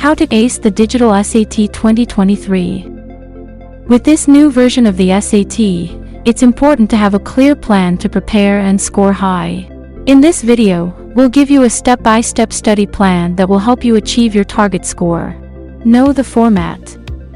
How to ace the digital SAT 2023. With this new version of the SAT, it's important to have a clear plan to prepare and score high. In this video, we'll give you a step-by-step study plan that will help you achieve your target score. Know the format.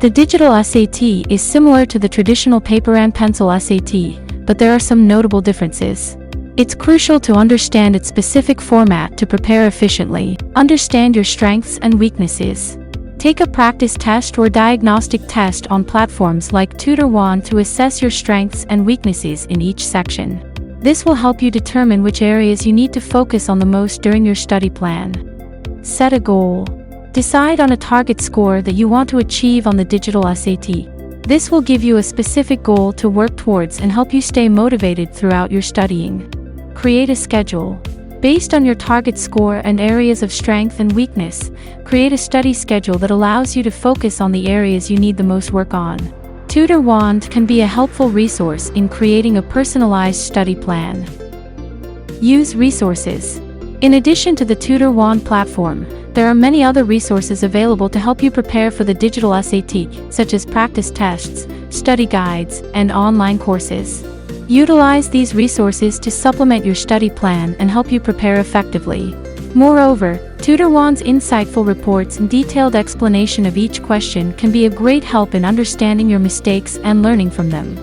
The digital SAT is similar to the traditional paper and pencil SAT, but there are some notable differences. It's crucial to understand its specific format to prepare efficiently. Understand your strengths and weaknesses. Take a practice test or diagnostic test on platforms like Tutor1 to assess your strengths and weaknesses in each section. This will help you determine which areas you need to focus on the most during your study plan. Set a goal. Decide on a target score that you want to achieve on the digital SAT. This will give you a specific goal to work towards and help you stay motivated throughout your studying. Create a schedule. Based on your target score and areas of strength and weakness, create a study schedule that allows you to focus on the areas you need the most work on. Tutor1 can be a helpful resource in creating a personalized study plan. Use resources. In addition to the Tutor1 platform, there are many other resources available to help you prepare for the digital SAT, such as practice tests, study guides, and online courses. Utilize these resources to supplement your study plan and help you prepare effectively. Moreover, Tutor1's insightful reports and detailed explanation of each question can be a great help in understanding your mistakes and learning from them.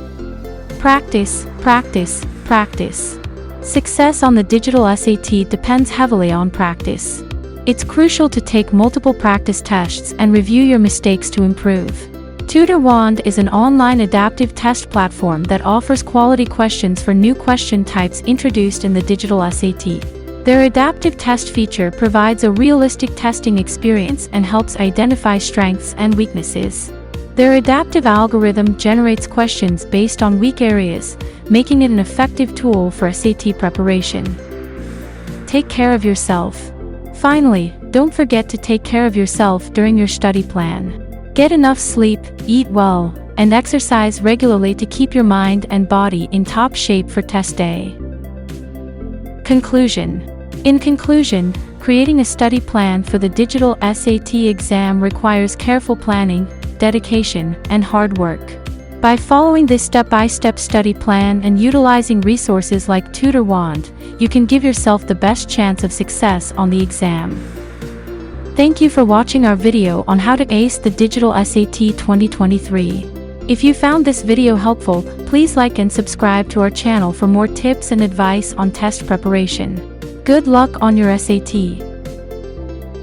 Practice, practice, practice. Success on the digital SAT depends heavily on practice. It's crucial to take multiple practice tests and review your mistakes to improve. Tutor1 is an online adaptive test platform that offers quality questions for new question types introduced in the digital SAT. Their adaptive test feature provides a realistic testing experience and helps identify strengths and weaknesses. Their adaptive algorithm generates questions based on weak areas, making it an effective tool for SAT preparation. Take care of yourself. Finally, don't forget to take care of yourself during your study plan. Get enough sleep, eat well, and exercise regularly to keep your mind and body in top shape for test day. Conclusion. In conclusion, creating a study plan for the digital SAT exam requires careful planning, dedication, and hard work. By following this step-by-step study plan and utilizing resources like Tutor1, you can give yourself the best chance of success on the exam. Thank you for watching our video on how to ace the digital SAT 2023. If you found this video helpful, please like and subscribe to our channel for more tips and advice on test preparation. Good luck on your SAT.